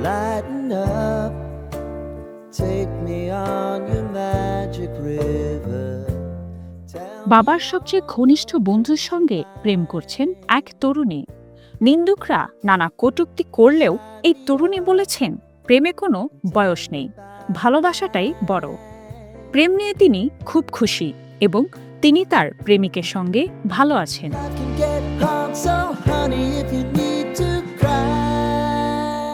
lighten up, take me on your magic river. বাবার সবচেয়ে ঘনিষ্ঠ বন্ধুর সঙ্গে প্রেম করছেন এক তরুণী। নিন্দুকরা নানা কটূক্তি করলেও এই তরুণী বলেছেন প্রেমে কোনো বয়স নেই, ভালোবাসাটাই বড়। প্রেম নিয়ে তিনি খুব খুশি এবং তিনি তার প্রেমিকের সঙ্গে ভালো আছেন। I can get home, so honey, if you need to cry.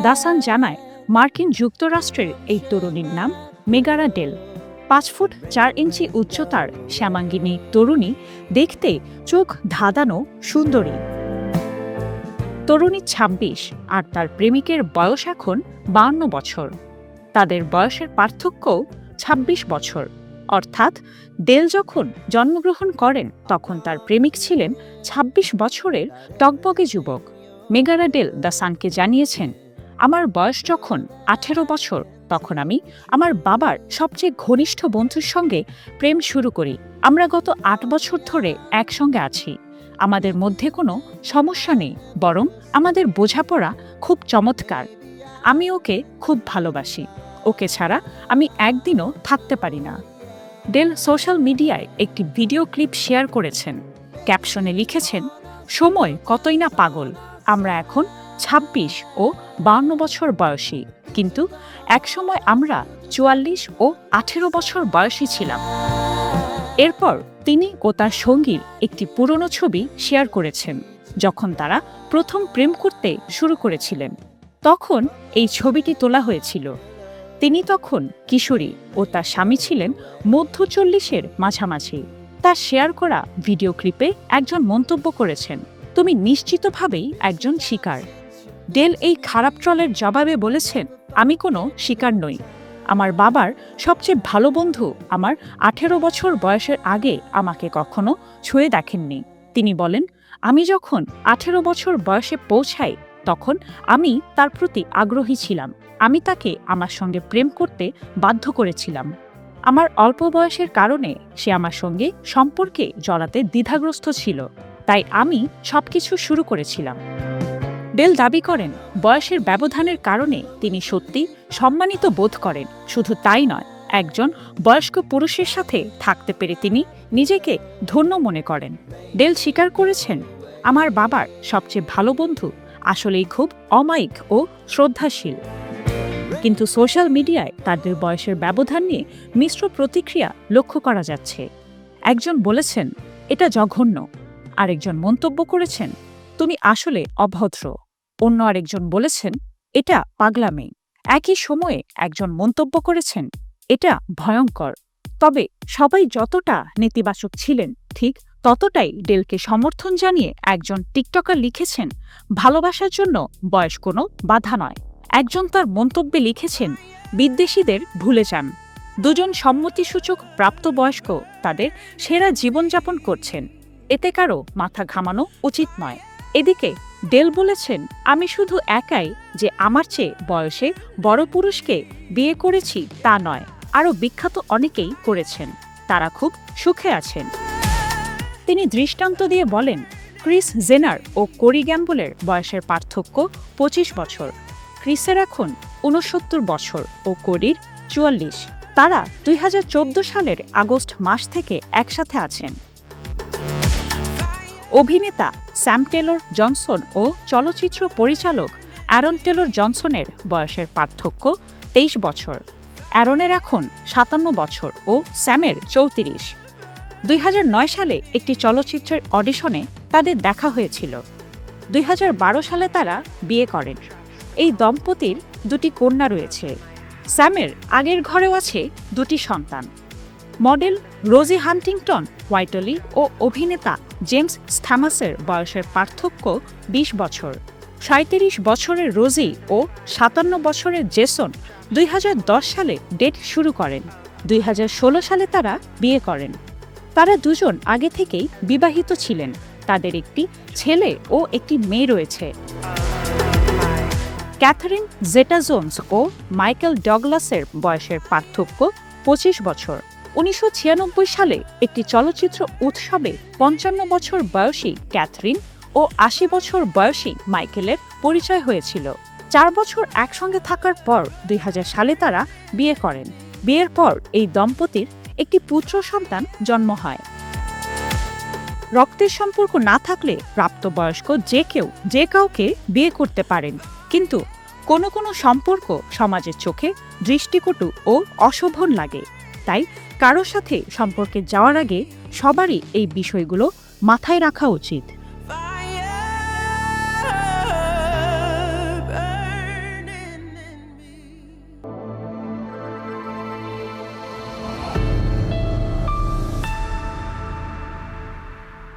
দাসান জানায়, মার্কিন যুক্তরাষ্ট্রের এই তরুণীর নাম মেগারা ডেল। 5 ফুট 4 ইঞ্চি উচ্চতার শ্যামাঙ্গিনী তরুণী, দেখতে চোখ ধাঁধানো সুন্দরী। তরুণী 26 আর তার প্রেমিকের বয়স এখন 52 বছর। তাদের বয়সের পার্থক্যও 26 বছর। অর্থাৎ ডেল যখন জন্মগ্রহণ করেন তখন তার প্রেমিক ছিলেন 26 বছরের টকবগে যুবক। মেগারা ডেল দ্য সানকে জানিয়েছেন, আমার বয়স যখন 18 বছর তখন আমি আমার বাবার সবচেয়ে ঘনিষ্ঠ বন্ধুর সঙ্গে প্রেম শুরু করি। আমরা গত 8 বছর ধরে একসঙ্গে আছি। আমাদের মধ্যে কোনো সমস্যা নেই, বরং আমাদের বোঝাপড়া খুব চমৎকার। আমি ওকে খুব ভালোবাসি। ওকে ছাড়া আমি একদিনও থাকতে পারি না। ডেল সোশ্যাল মিডিয়ায় একটি ভিডিও ক্লিপ শেয়ার করেছেন। ক্যাপশনে লিখেছেন, সময় কতই না পাগল। আমরা এখন 26 ও 52 বছর বয়সী, কিন্তু একসময় আমরা 44 ও 18 বছর বয়সী ছিলাম। এরপর তিনি ও তার সঙ্গীর একটি পুরনো ছবি শেয়ার করেছেন, যখন তারা প্রথম প্রেম করতে শুরু করেছিলেন। তখন এই ছবিটি তোলা হয়েছিল। তিনি তখন কিশোরী ও তার স্বামী ছিলেন মধ্য 40-এর মাঝামাঝি। তার শেয়ার করা ভিডিও ক্লিপে একজন মন্তব্য করেছেন, তুমি নিশ্চিতভাবেই একজন শিকার। ডেল এই খারাপ ট্রলের জবাবে বলেছেন, আমি কোনো শিকার নই। আমার বাবার সবচেয়ে ভালো বন্ধু আমার 18 বছর বয়সের আগে আমাকে কখনো ছুঁয়ে দেখেননি। তিনি বলেন, আমি যখন 18 বছর বয়সে পৌঁছাই তখন আমি তার প্রতি আগ্রহী ছিলাম। আমি তাকে আমার সঙ্গে প্রেম করতে বাধ্য করেছিলাম। আমার অল্প বয়সের কারণে সে আমার সঙ্গে সম্পর্কে জড়াতে দ্বিধাগ্রস্ত ছিল, তাই আমি সবকিছু শুরু করেছিলাম। ডেল দাবি করেন, বয়সের ব্যবধানের কারণে তিনি সত্যি সম্মানিত বোধ করেন। শুধু তাই নয়, একজন বয়স্ক পুরুষের সাথে থাকতে পেরে তিনি নিজেকে ধন্য মনে করেন। ডেল স্বীকার করেছেন, আমার বাবার সবচেয়ে ভালো বন্ধু আসলেই খুব অমায়িক ও শ্রদ্ধাশীল। কিন্তু সোশ্যাল মিডিয়ায় তাদের বয়সের ব্যবধান নিয়ে মিশ্র প্রতিক্রিয়া লক্ষ্য করা যাচ্ছে। একজন বলেছেন, এটা জঘন্য। আরেকজন মন্তব্য করেছেন, তুমি আসলে অভদ্র। অন্য আরেকজন বলেছেন, এটা পাগলামি। একই সময়ে একজন মন্তব্য করেছেন, এটা ভয়ঙ্কর। তবে সবাই যতটা নেতিবাচক ছিলেন, ঠিক ততটাই ডেলকে সমর্থন জানিয়ে একজন টিকটকার লিখেছেন, ভালোবাসার জন্য বয়স কোনো বাধা নয়। একজন তার মন্তব্যে লিখেছেন, বিদ্বেষীদের ভুলে যান। দুজন সম্মতিসূচক প্রাপ্তবয়স্ক তাদের সেরা জীবনযাপন করছেন। এতে কারো মাথা ঘামানো উচিত নয়। এদিকে ডেল বলেছেন, আমি শুধু একাই যে আমার চেয়ে বয়সে বড় পুরুষকে বিয়ে করেছি তা নয়, আরও বিখ্যাত অনেকেই করেছেন। তারা খুব সুখে আছেন। তিনি দৃষ্টান্ত দিয়ে বলেন, ক্রিস জেনার ও কোরি গ্যাম্বলের বয়সের পার্থক্য 25 বছর। ক্রিসের এখন 69 বছর ও কোরির 44। তারা 2014 সালের আগস্ট মাস থেকে একসাথে আছেন। অভিনেতা স্যাম টেলর জনসন ও চলচ্চিত্র পরিচালক অ্যারন টেলর জনসনের বয়সের পার্থক্য 23 বছর। অ্যারনের এখন 57 বছর ও স্যামের 34। 2009 সালে একটি চলচ্চিত্রের অডিশনে তাদের দেখা হয়েছিল। 2012 সালে তারা বিয়ে করেন। এই দম্পতির 2টি কন্যা রয়েছে। স্যামের আগের ঘরেও আছে 2টি সন্তান। মডেল রোজি হান্টিংটন হোয়াইটলি ও অভিনেতা জেমস স্ট্যামাসের বয়সের পার্থক্য 20 বছর। 37 বছরের রোজি ও 57 বছরের জেসন 2010 সালে ডেট শুরু করেন। 2016 সালে তারা বিয়ে করেন। তারা দুজন আগে থেকেই বিবাহিত ছিলেন। তাদের একটি ছেলে ও একটি মেয়ে রয়েছে। ক্যাথারিন জেটা-জোন্স ও মাইকেল ডগলাসের বয়সের পার্থক্য 25 বছর। 1996 সালে একটি চলচ্চিত্র উৎসবে 55 বছর বয়সী ক্যাথরিন ও 80 বছর বয়সী মাইকেলের পরিচয় হয়েছিল। 4 বছর একসঙ্গে থাকার পর 2000 সালে তারা বিয়ে করেন। বিয়ের পর এই দম্পতির একটি পুত্র সন্তান জন্ম হয়। রক্তের সম্পর্ক না থাকলে প্রাপ্তবয়স্ক যে কেউ যে কাউকে বিয়ে করতে পারেন, কিন্তু কোনো কোনো সম্পর্ক সমাজের চোখে দৃষ্টিকটু ও অশোভন লাগে। তাই কারোর সাথে সম্পর্কে যাওয়ার আগে সবারই এই বিষয়গুলো মাথায় রাখা উচিত।